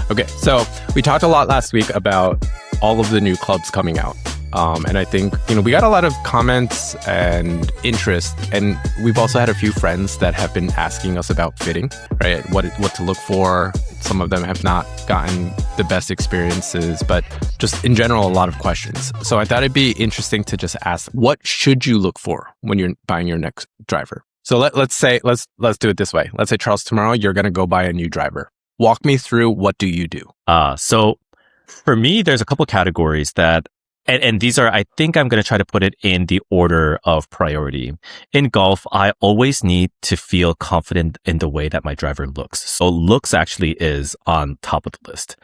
Okay, so we talked a lot last week about all of the new clubs coming out. And I think, we got a lot of comments and interest, and we've also had a few friends that have been asking us about fitting, right? What to look for. Some of them have not gotten the best experiences, but just in general, a lot of questions. So I thought it'd be interesting to just ask, what should you look for when you're buying your next driver? So let's do it this way. Let's say, Charles, tomorrow you're going to go buy a new driver. Walk me through, what do you do? So for me, there's a couple categories that, and these are, I think I'm going to try to put it in the order of priority. In golf, I always need to feel confident in the way that my driver looks. So looks actually is on top of the list.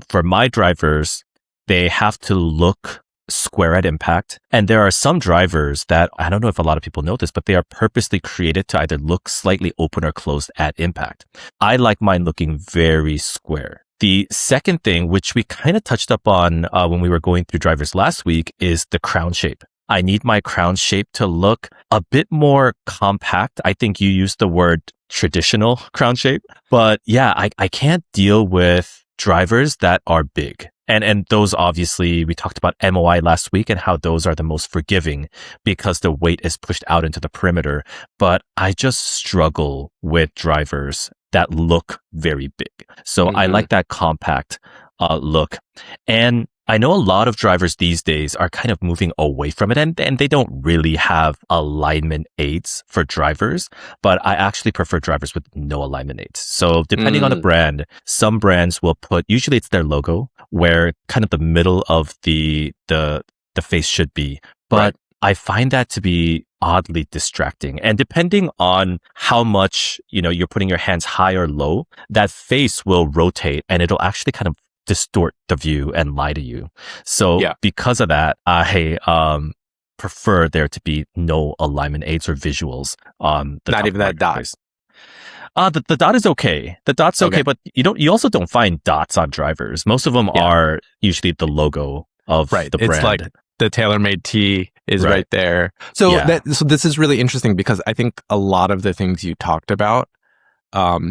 For my drivers, they have to look square at impact. And there are some drivers that, I don't know if a lot of people know this, but they are purposely created to either look slightly open or closed at impact. I like mine looking very square. The second thing, which we kind of touched up on when we were going through drivers last week, is the crown shape. I need my crown shape to look a bit more compact. I think you used the word traditional crown shape, but yeah, I can't deal with drivers that are big. And those, obviously, we talked about MOI last week and how those are the most forgiving because the weight is pushed out into the perimeter. But I just struggle with drivers that look very big. So I like that compact look. And I know a lot of drivers these days are kind of moving away from it, and they don't really have alignment aids for drivers, but I actually prefer drivers with no alignment aids. So depending on the brand, some brands will put, usually it's their logo, where kind of the middle of the face should be. But right. I find that to be oddly distracting. And depending on how much, you're putting your hands high or low, that face will rotate and it'll actually kind of distort the view and lie to you. So because of that, I prefer there to be no alignment aids or visuals on the Not even that dot. The dot is okay. The dot's okay, but you also don't find dots on drivers. Most of them are usually the logo of the brand. It's like the TaylorMade T is right there. So so this is really interesting because I think a lot of the things you talked about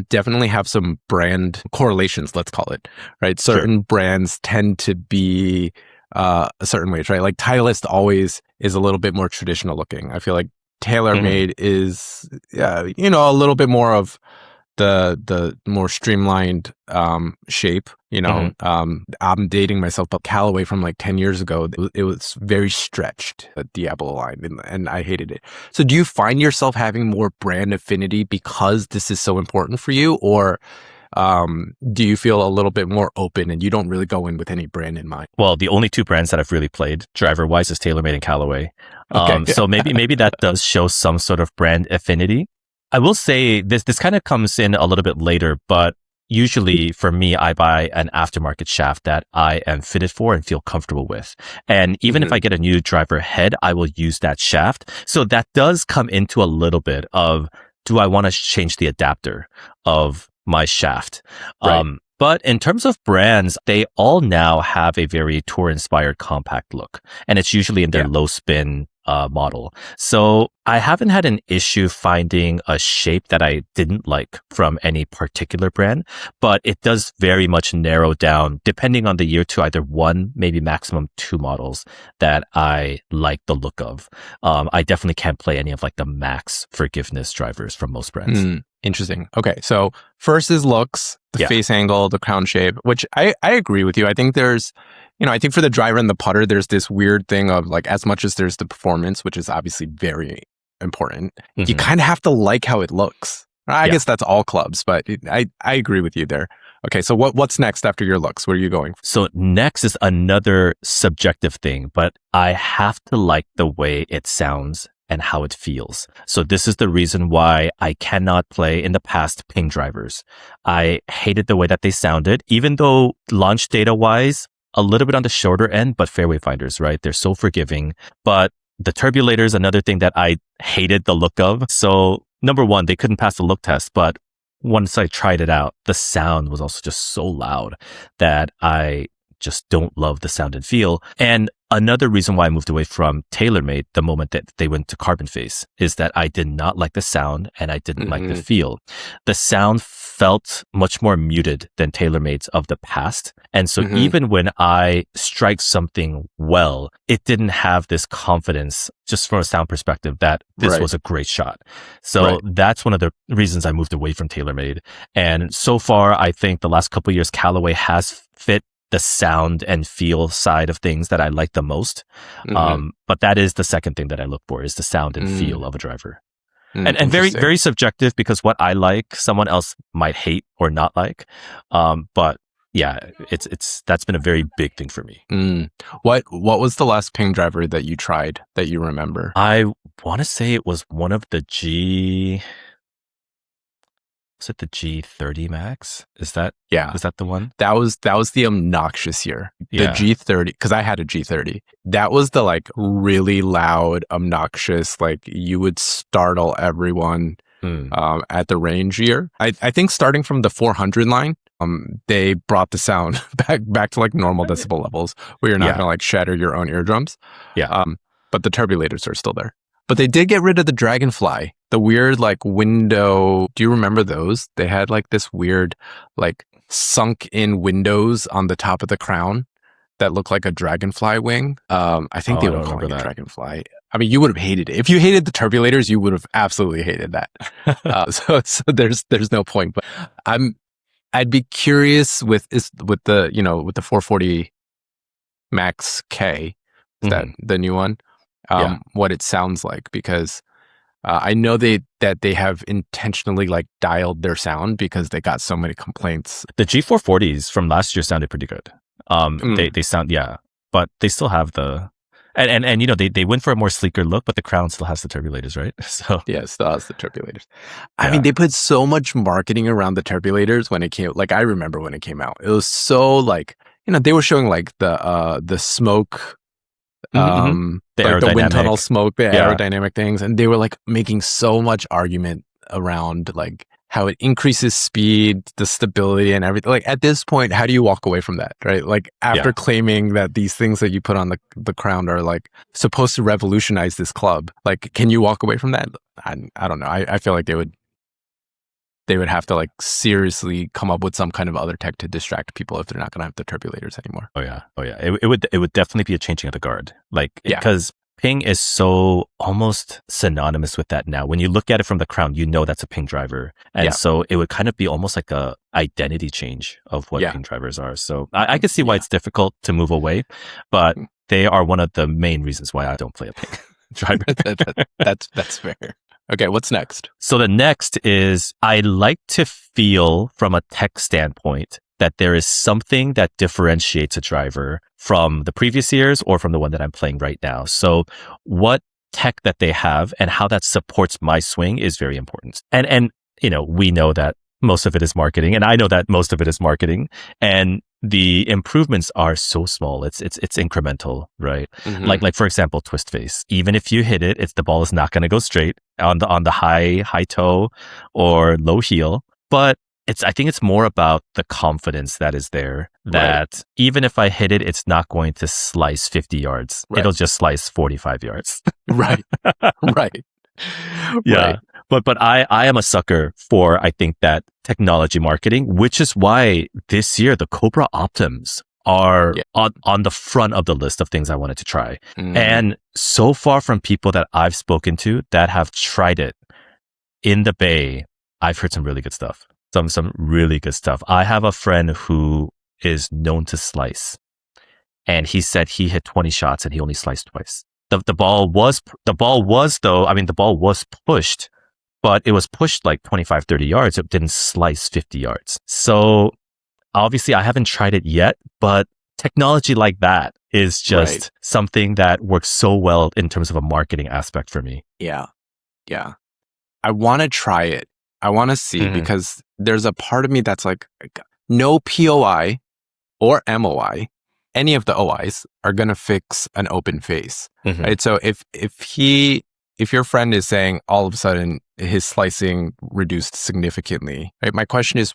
definitely have some brand correlations, let's call it, right? Certain brands tend to be a certain way, right? Like Titleist always is a little bit more traditional looking. I feel like TaylorMade is, a little bit more of the more streamlined shape. I'm dating myself, but Callaway from like 10 years ago, it was very stretched, the Diablo line, and I hated it. So do you find yourself having more brand affinity because this is so important for you, or do you feel a little bit more open and you don't really go in with any brand in mind? Well, the only two brands that I've really played driver-wise is TaylorMade and Callaway. So maybe that does show some sort of brand affinity. I will say this kind of comes in a little bit later, but usually for me, I buy an aftermarket shaft that I am fitted for and feel comfortable with. And even if I get a new driver head, I will use that shaft. So that does come into a little bit of, do I want to change the adapter of my shaft? Right. But in terms of brands, they all now have a very tour-inspired compact look. And it's usually in their low spin model. So I haven't had an issue finding a shape that I didn't like from any particular brand, but it does very much narrow down depending on the year to either one, maybe maximum two models that I like the look of. I definitely can't play any of like the max forgiveness drivers from most brands. Interesting. Okay. So first is looks, the face angle, the crown shape, which I agree with you. I think there's, I think for the driver and the putter, there's this weird thing of like, as much as there's the performance, which is obviously very important, you kind of have to like how it looks. I guess that's all clubs, but I agree with you there. Okay. So what's next after your looks? Where are you going? So next is another subjective thing, but I have to like the way it sounds and how it feels. So this is the reason why I cannot play in the past ping drivers. I hated the way that they sounded, even though launch data wise, a little bit on the shorter end, but fairway finders, right? They're so forgiving. But the turbulator is another thing that I hated the look of. So number one, they couldn't pass the look test, but once I tried it out, the sound was also just so loud that I just don't love the sound and feel. And another reason why I moved away from TaylorMade the moment that they went to carbon face is that I did not like the sound and I didn't like the feel. The sound felt much more muted than TaylorMade's of the past. And so even when I strike something well, it didn't have this confidence just from a sound perspective that this was a great shot. So that's one of the reasons I moved away from TaylorMade. And so far, I think the last couple of years, Callaway has fit the sound and feel side of things that I like the most. But that is the second thing that I look for is the sound and feel of a driver. And very, very subjective because what I like, someone else might hate or not like. But yeah, that's been a very big thing for me. What was the last ping driver that you tried that you remember? I want to say it was one of the was it the G30 Max? Is that the one? That was the obnoxious year. The G30, because I had a G30. That was the like really loud, obnoxious, like you would startle everyone at the range year. I think starting from the 400 line, they brought the sound back to like normal decibel levels where you're not gonna like shatter your own eardrums. But the turbulators are still there. But they did get rid of the Dragonfly, the weird like window. Do you remember those? They had like this weird like sunk in windows on the top of the crown that looked like a dragonfly wing. I think they were calling it Dragonfly. I mean, you would have hated it. If you hated the turbulators, you would have absolutely hated that. So there's no point. But I'd be curious with the 440 Max K, is that the new one? What it sounds like, because I know that they have intentionally like dialed their sound because they got so many complaints. The G440s from last year sounded pretty good. They sound, but they still have the, and they went for a more sleeker look, but the crown still has the turbulators, right? So it still has the turbulators. I mean, they put so much marketing around the turbulators when it came. Like I remember when it came out, it was so like, they were showing like the smoke. The wind tunnel smoke, the aerodynamic things, and they were like making so much argument around like how it increases speed, the stability, and everything. Like at this point, how do you walk away from that, right? Like after claiming that these things that you put on the crown are like supposed to revolutionize this club, like can you walk away from that? I don't know. I feel like they would have to like seriously come up with some kind of other tech to distract people if they're not going to have the turbulators anymore. Oh yeah. It would definitely be a changing of the guard. Like, because ping is so almost synonymous with that now. When you look at it from the crown, that's a ping driver. And so it would kind of be almost like a identity change of what ping drivers are. So I can see why it's difficult to move away, but they are one of the main reasons why I don't play a ping driver. That's fair. Okay, what's next? So the next is I like to feel from a tech standpoint that there is something that differentiates a driver from the previous years or from the one that I'm playing right now. So what tech that they have and how that supports my swing is very important. And we know that most of it is marketing, and I know that most of it is marketing, and the improvements are so small. It's incremental, right? Like for example, twist face. Even if you hit it, the ball is not going to go straight on the high toe or low heel. But I think it's more about the confidence that is there. That even if I hit it, it's not going to slice 50 yards. It'll just slice 45 yards. Right. Yeah. Right. But I am a sucker for, I think, that technology marketing, which is why this year the Cobra Optims are on the front of the list of things I wanted to try. And so far from people that I've spoken to that have tried it in the Bay, I've heard some really good stuff. Some really good stuff. I have a friend who is known to slice, and he said he hit 20 shots and he only sliced twice. The ball was pushed, but it was pushed like 25, 30 yards. It didn't slice 50 yards. So obviously I haven't tried it yet, but technology like that is just something that works so well in terms of a marketing aspect for me. Yeah. I want to try it. I want to see, because there's a part of me that's like, no POI or MOI, any of the OIs are going to fix an open face, right? So if your friend is saying all of a sudden his slicing reduced significantly, right? My question is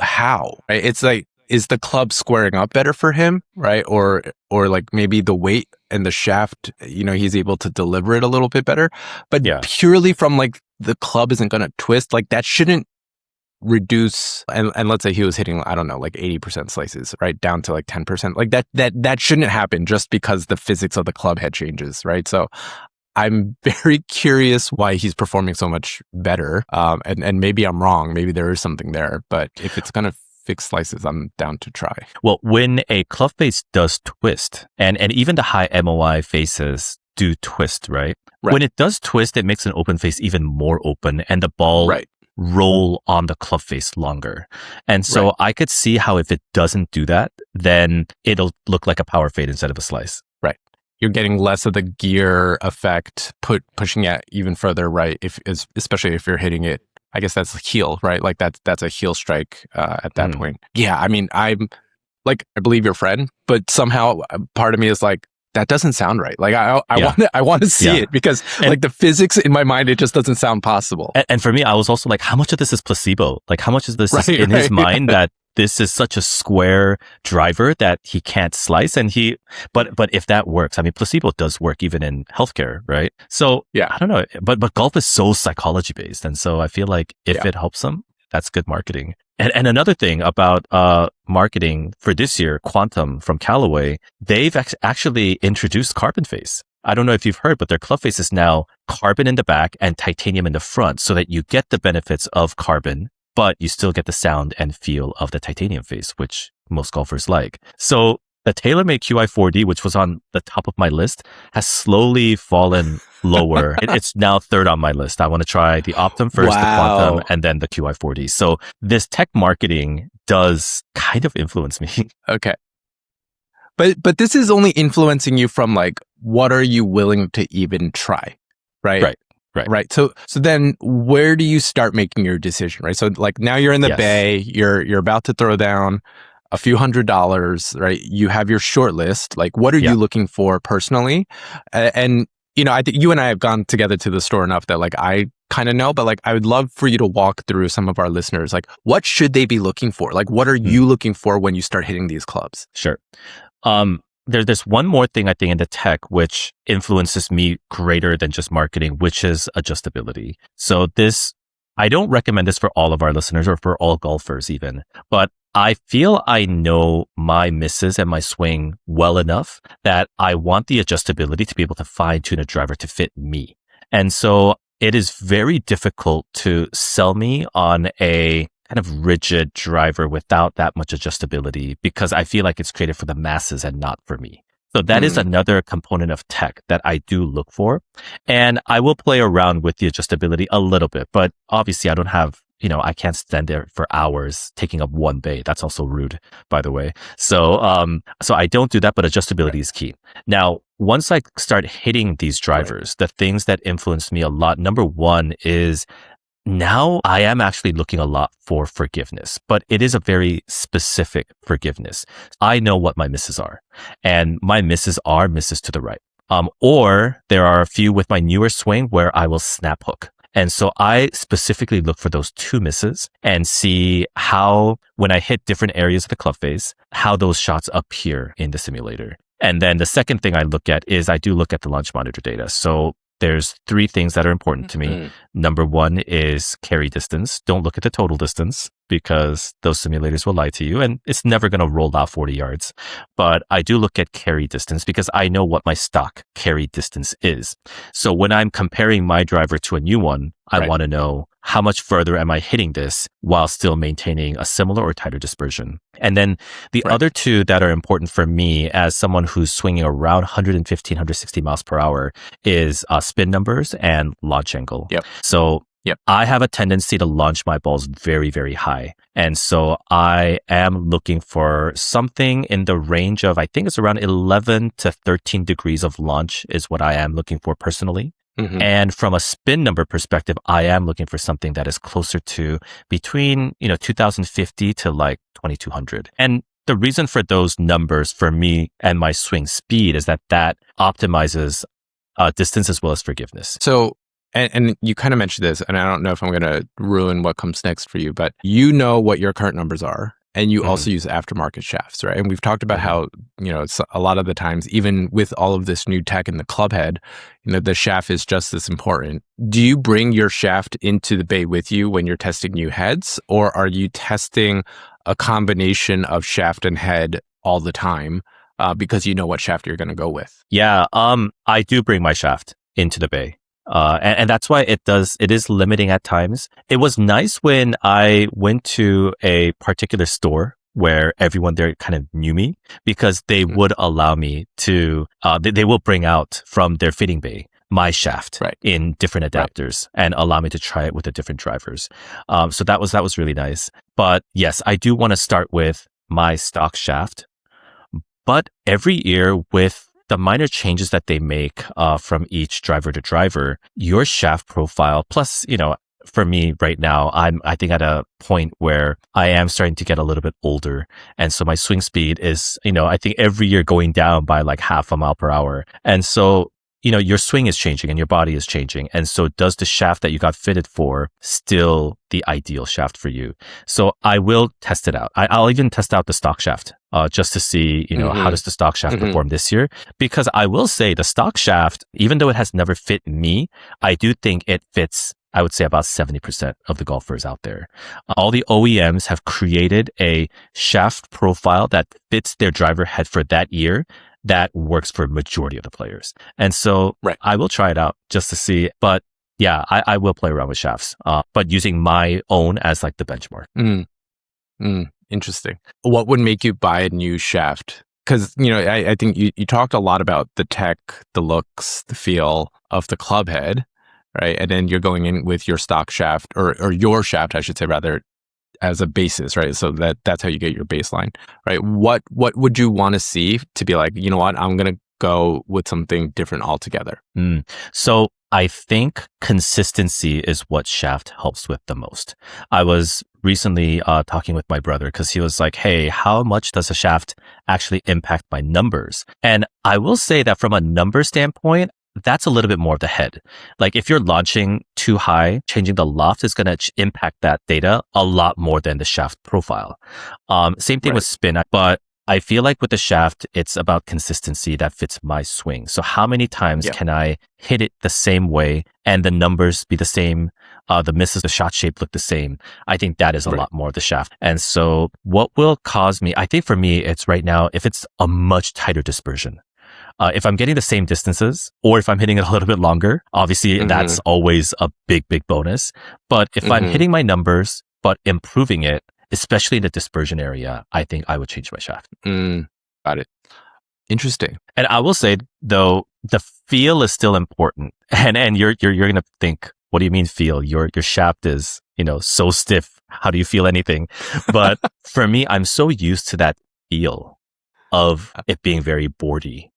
how, right? It's like, is the club squaring up better for him, right? Or like maybe the weight and the shaft, he's able to deliver it a little bit better. But purely from like the club isn't going to twist, like that shouldn't reduce. And let's say he was hitting, I don't know, like 80% slices, right? Down to like 10%. Like that shouldn't happen just because the physics of the club head changes, right? So I'm very curious why he's performing so much better. And maybe I'm wrong. Maybe there is something there. But if it's going to fix slices, I'm down to try. Well, when a club face does twist, and even the high MOI faces do twist, right? When it does twist, it makes an open face even more open, and the ball roll on the club face longer. And so I could see how if it doesn't do that, then it'll look like a power fade instead of a slice. You're getting less of the gear effect, pushing it even further right, especially if you're hitting it. I guess that's heel, right? Like that's a heel strike at that point. Yeah, I mean, I'm like, I believe your friend, but somehow part of me is like, that doesn't sound right. Like I want to see it because like the physics in my mind, it just doesn't sound possible. And for me, I was also like, how much of this is placebo? Like how much is this in his mind that this is such a square driver that he can't slice? And but if that works, I mean, placebo does work even in healthcare, right? So I don't know, but golf is so psychology based. And so I feel like if it helps them, that's good marketing. And another thing about marketing for this year, Quantum from Callaway, they've actually introduced carbon face. I don't know if you've heard, but their club face is now carbon in the back and titanium in the front so that you get the benefits of carbon, but you still get the sound and feel of the titanium face, which most golfers like. So the TaylorMade QI4D, which was on the top of my list, has slowly fallen lower. It's now third on my list. I want to try the Optum first, the Quantum, and then the QI4D. So this tech marketing does kind of influence me. Okay. But this is only influencing you from like, what are you willing to even try? Right. Right. So then where do you start making your decision? Right. So like now you're in the bay, you're about to throw down a few $100s, right? You have your short list. Like, what are you looking for personally? And, I think you and I have gone together to the store enough that like, I kind of know, but like, I would love for you to walk through some of our listeners. Like, what should they be looking for? Like, what are you looking for when you start hitting these clubs? Sure. There's one more thing I think in the tech which influences me greater than just marketing, which is adjustability. So I don't recommend this for all of our listeners or for all golfers even, but I feel I know my misses and my swing well enough that I want the adjustability to be able to fine tune a driver to fit me. And so it is very difficult to sell me on a kind of rigid driver without that much adjustability because I feel like it's created for the masses and not for me. So that is another component of tech that I do look for. And I will play around with the adjustability a little bit, but obviously I don't have, I can't stand there for hours taking up one bay. That's also rude, by the way. So I don't do that, but adjustability is key. Now, once I start hitting these drivers, the things that influence me a lot, number one is now I am actually looking a lot for forgiveness, but it is a very specific forgiveness. I know what my misses are, and my misses are misses to the right. Or there are a few with my newer swing where I will snap hook. And so I specifically look for those two misses and see how, when I hit different areas of the club face, how those shots appear in the simulator. And then the second thing I look at is I do look at the launch monitor data. So there's three things that are important to me. Number one is carry distance. Don't look at the total distance because those simulators will lie to you and it's never going to roll out 40 yards. But I do look at carry distance because I know what my stock carry distance is. So when I'm comparing my driver to a new one, I want to know how much further am I hitting this while still maintaining a similar or tighter dispersion. And then the other two that are important for me as someone who's swinging around 115, 160 miles per hour is spin numbers and launch angle. So I have a tendency to launch my balls very, very high. And so I am looking for something in the range of, I think it's around 11 to 13 degrees of launch is what I am looking for personally. And from a spin number perspective, I am looking for something that is closer to between, 2050 to like 2200. And the reason for those numbers for me and my swing speed is that optimizes distance as well as forgiveness. So, and you kind of mentioned this, and I don't know if I'm going to ruin what comes next for you, but you know what your current numbers are. and you also use aftermarket shafts, right? And we've talked about how, it's a lot of the times, even with all of this new tech in the club head, the shaft is just as important. Do you bring your shaft into the bay with you when you're testing new heads, or are you testing a combination of shaft and head all the time because you know what shaft you're going to go with? Yeah, I do bring my shaft into the bay. And that's why it is limiting at times. It was nice when I went to a particular store where everyone there kind of knew me, because they would allow me to, they will bring out from their fitting bay my shaft in different adapters and allow me to try it with the different drivers. So that was really nice. But yes, I do want to start with my stock shaft, but every year with the minor changes that they make from each driver to driver, your shaft profile, plus, for me right now, I think at a point where I am starting to get a little bit older. And so my swing speed is, I think every year going down by like half a mile per hour. And so, your swing is changing and your body is changing. And so does the shaft that you got fitted for still the ideal shaft for you? So I will test it out. I'll even test out the stock shaft just to see, how does the stock shaft perform this year? Because I will say the stock shaft, even though it has never fit me, I do think it fits, I would say, about 70% of the golfers out there. All the OEMs have created a shaft profile that fits their driver head for that year that works for majority of the players. And so I will try it out just to see. But yeah, I will play around with shafts, but using my own as like the benchmark. Interesting. What would make you buy a new shaft? Because, I think you talked a lot about the tech, the looks, the feel of the club head, right? And then you're going in with your stock shaft or your shaft, I should say, rather, as a basis, right? So that's how you get your baseline, right? What would you want to see to be like, you know what, I'm going to go with something different altogether? So I think consistency is what shaft helps with the most. I was recently talking with my brother because he was like, hey, how much does a shaft actually impact my numbers? And I will say that from a number standpoint, that's a little bit more of the head. Like if you're launching too high, changing the loft is going to impact that data a lot more than the shaft profile. Same thing with spin, but I feel like with the shaft, it's about consistency that fits my swing. So how many times can I hit it the same way and the numbers be the same? The misses, the shot shape look the same. I think that is a lot more of the shaft. And so what will cause me, I think for me, it's right now, if it's a much tighter dispersion. If I'm getting the same distances or if I'm hitting it a little bit longer, obviously that's always a big, big bonus. But if I'm hitting my numbers, but improving it, especially in the dispersion area, I think I would change my shaft. Got it. Interesting. And I will say though, the feel is still important. And you're going to think, what do you mean feel? Your shaft is, so stiff. How do you feel anything? But for me, I'm so used to that feel of it being very boardy.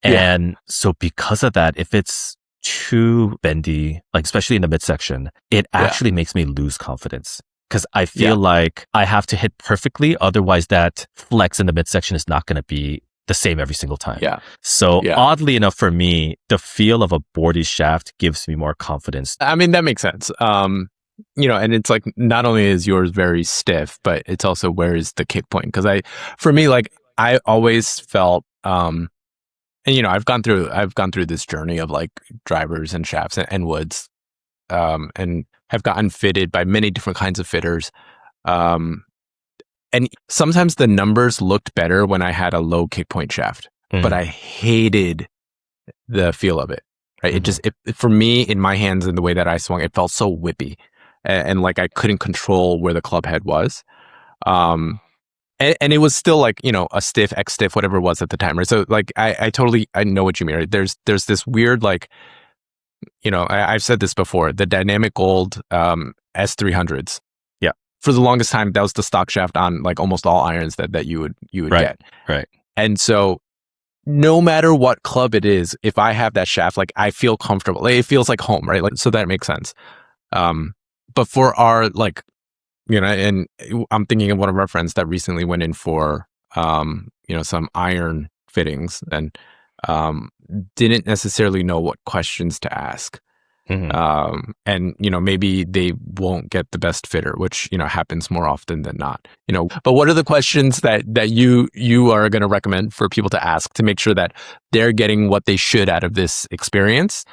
And so because of that, if it's too bendy, like especially in the midsection, it actually makes me lose confidence because I feel like I have to hit perfectly. Otherwise that flex in the midsection is not going to be the same every single time. So oddly enough for me, the feel of a boardy shaft gives me more confidence. I mean, that makes sense. And it's like, not only is yours very stiff, but it's also where is the kick point? Because for me, like I always felt, and I've gone through this journey of like drivers and shafts and woods, and have gotten fitted by many different kinds of fitters. And sometimes the numbers looked better when I had a low kick point shaft, but I hated the feel of it. Right? It just, for me, in my hands and the way that I swung, it felt so whippy, and like I couldn't control where the club head was. And it was still like, a stiff, X stiff, whatever it was at the time, right? So like, I totally, I know what you mean, right? There's this weird, like, I've said this before, the dynamic gold S300s. Yeah. For the longest time, that was the stock shaft on like almost all irons that you would get. Right. And so no matter what club it is, if I have that shaft, like I feel comfortable. Like, it feels like home, right? Like, so that makes sense. But for our like, and I'm thinking of one of our friends that recently went in for, some iron fittings and didn't necessarily know what questions to ask. And, maybe they won't get the best fitter, which, happens more often than not, but what are the questions that you are going to recommend for people to ask to make sure that they're getting what they should out of this experience,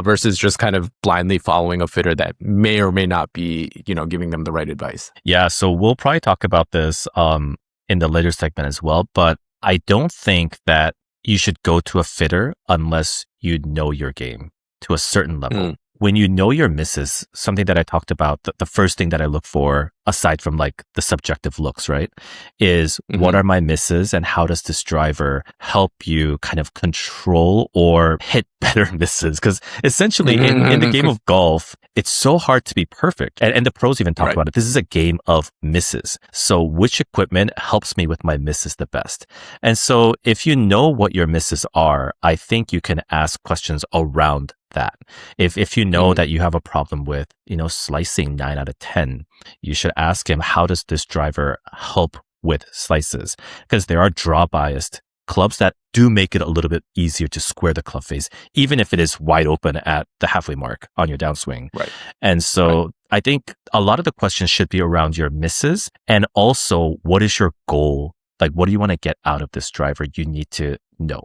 versus just kind of blindly following a fitter that may or may not be, giving them the right advice? Yeah. So we'll probably talk about this, in the later segment as well, but I don't think that you should go to a fitter unless you know your game to a certain level. When you know your misses, something that I talked about, the first thing that I look for, aside from like the subjective looks, right, is what are my misses and how does this driver help you kind of control or hit better misses? Because essentially in the game of golf, it's so hard to be perfect. And the pros even talk about it. This is a game of misses. So which equipment helps me with my misses the best? And so if you know what your misses are, I think you can ask questions around that. If you know that you have a problem with, slicing 9 out of 10, you should ask him, how does this driver help with slices? Because there are draw biased clubs that do make it a little bit easier to square the club face, even if it is wide open at the halfway mark on your downswing. Right. And so I think a lot of the questions should be around your misses, and also what is your goal? Like, what do you want to get out of this driver? You need to know,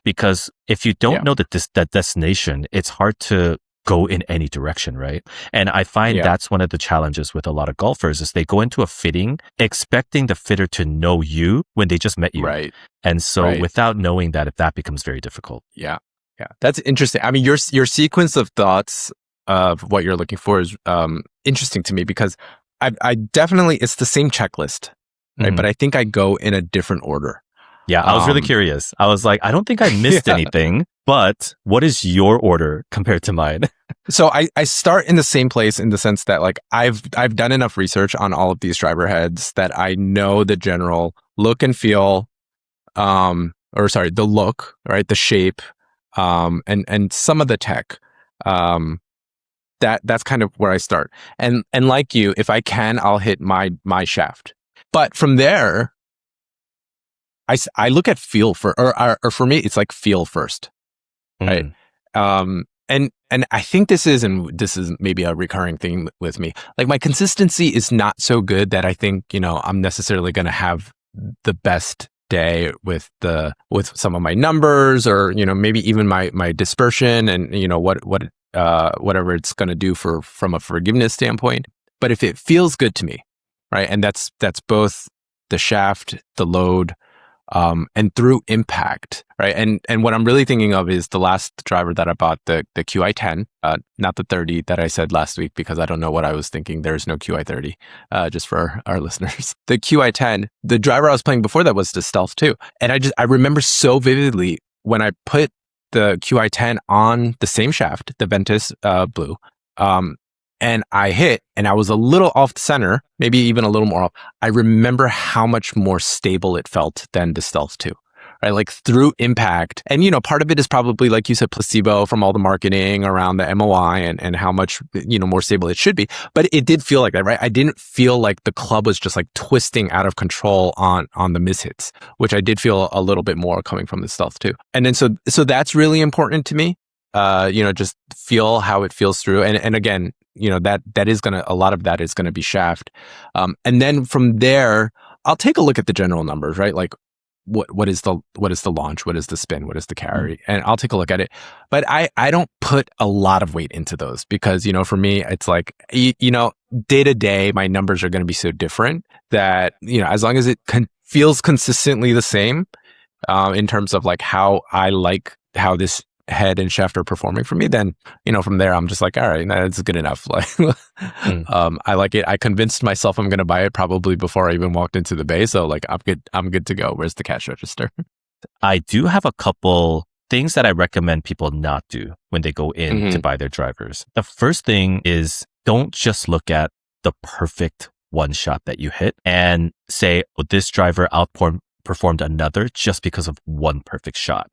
because if you don't know that destination, it's hard to go in any direction, right? And I find that's one of the challenges with a lot of golfers is they go into a fitting expecting the fitter to know you when they just met you. Right. And so without knowing that becomes very difficult. Yeah. That's interesting. I mean, your sequence of thoughts of what you're looking for is interesting to me, because I definitely, it's the same checklist, right? But I think I go in a different order. Yeah, I was really curious. I was like, I don't think I missed anything, but what is your order compared to mine? So I start in the same place, in the sense that like I've done enough research on all of these driver heads that I know the general look and feel, the look, right? The shape, and some of the tech. That's kind of where I start. And like you, if I can, I'll hit my shaft. But from there, I look at feel or for me, it's like feel first, right? And I think this is maybe a recurring thing with me. Like, my consistency is not so good that I think, I'm necessarily going to have the best day with some of my numbers, or, maybe even my dispersion and, whatever it's going to do from a forgiveness standpoint. But if it feels good to me, right? And that's both the shaft, the load, and through impact, right? And what I'm really thinking of is the last driver that I bought, the QI10, not the 30 that I said last week, because I don't know what I was thinking. There's no QI30, just for our listeners. The QI10, the driver I was playing before that was the Stealth 2. And I remember so vividly when I put the QI10 on the same shaft, the Ventus Blue, and I hit, and I was a little off the center, maybe even a little more off. I remember how much more stable it felt than the Stealth 2, right? Like, through impact. And, part of it is probably, like you said, placebo from all the marketing around the MOI and how much, more stable it should be. But it did feel like that, right? I didn't feel like the club was just like twisting out of control on the mishits, which I did feel a little bit more coming from the Stealth 2. And then so that's really important to me. Just feel how it feels through. And again, that is a lot of that is gonna be shaft. And then from there, I'll take a look at the general numbers, right? Like, what is the launch? What is the spin? What is the carry? And I'll take a look at it. But I don't put a lot of weight into those, because, for me, it's like, day to day, my numbers are going to be so different that, as long as it feels consistently the same, in terms of like how I like how this head and shaft are performing for me, then, from there, I'm just like, all right, that's good enough. Like, I like it. I convinced myself I'm going to buy it probably before I even walked into the bay. So like, I'm good to go. Where's the cash register? I do have a couple things that I recommend people not do when they go in to buy their drivers. The first thing is, don't just look at the perfect one shot that you hit and say, oh, this driver outperformed another just because of one perfect shot,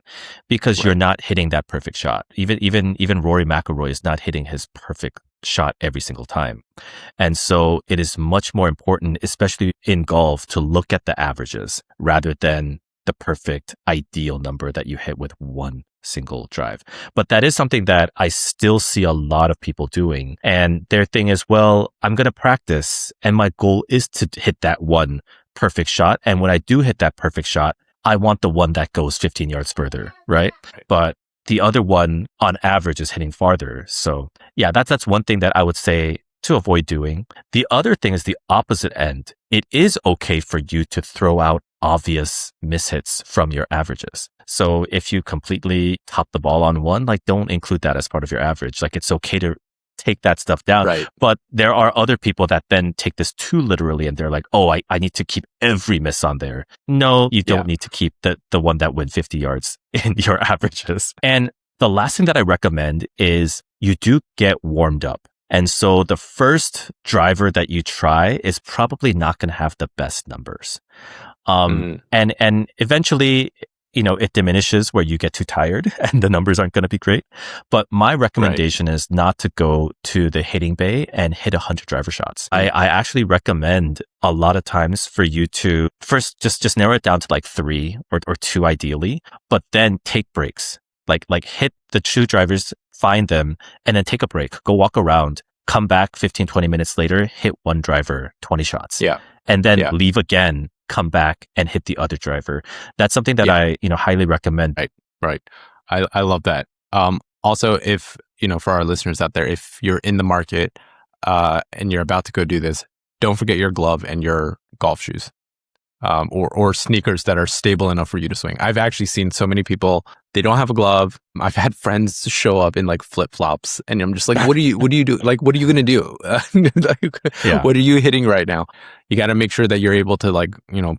because you're not hitting that perfect shot. Even Rory McIlroy is not hitting his perfect shot every single time. And so it is much more important, especially in golf, to look at the averages rather than the perfect ideal number that you hit with one single drive. But that is something that I still see a lot of people doing. And their thing is, well, I'm going to practice and my goal is to hit that one perfect shot. And when I do hit that perfect shot, I want the one that goes 15 yards further, right? But the other one on average is hitting farther. So yeah, that's one thing that I would say to avoid doing. The other thing is the opposite end. It is okay for you to throw out obvious mishits from your averages. So if you completely top the ball on one, like don't include that as part of your average. Like it's okay to take that stuff down. Right. But there are other people that then take this too literally and they're like, oh, I need to keep every miss on there. No, you don't need to keep the one that went 50 yards in your averages. And the last thing that I recommend is you do get warmed up. And so the first driver that you try is probably not going to have the best numbers. And eventually, it diminishes where you get too tired and the numbers aren't going to be great. But my recommendation is not to go to the hitting bay and hit 100 driver shots. I actually recommend a lot of times for you to first just narrow it down to like 3 or 2 ideally, but then take breaks. Like hit the 2 drivers, find them, and then take a break. Go walk around, come back 15, 20 minutes later, hit one driver, 20 shots. Yeah. And then leave again, come back and hit the other driver. That's something that I, highly recommend. Right. I love that. Also, if, for our listeners out there, if you're in the market and you're about to go do this, don't forget your glove and your golf shoes. Or sneakers that are stable enough for you to swing. I've actually seen so many people, they don't have a glove. I've had friends show up in like flip-flops and I'm just like, what do you do? Like, what are you going to do? What are you hitting right now? You got to make sure that you're able to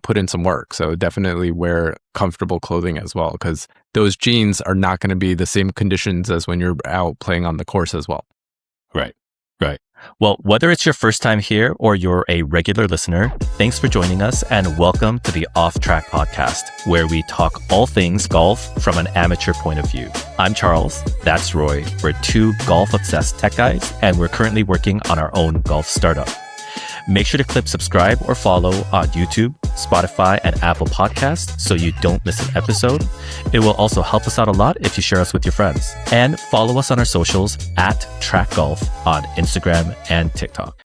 put in some work. So definitely wear comfortable clothing as well, because those jeans are not going to be the same conditions as when you're out playing on the course as well. Right. Well, whether it's your first time here or you're a regular listener, thanks for joining us and welcome to the Off Track Podcast, where we talk all things golf from an amateur point of view. I'm Charles. That's Roy. We're 2 golf-obsessed tech guys, and we're currently working on our own golf startup. Make sure to click subscribe or follow on YouTube, Spotify, and Apple Podcasts so you don't miss an episode. It will also help us out a lot if you share us with your friends. And follow us on our socials @TrackGolf on Instagram and TikTok.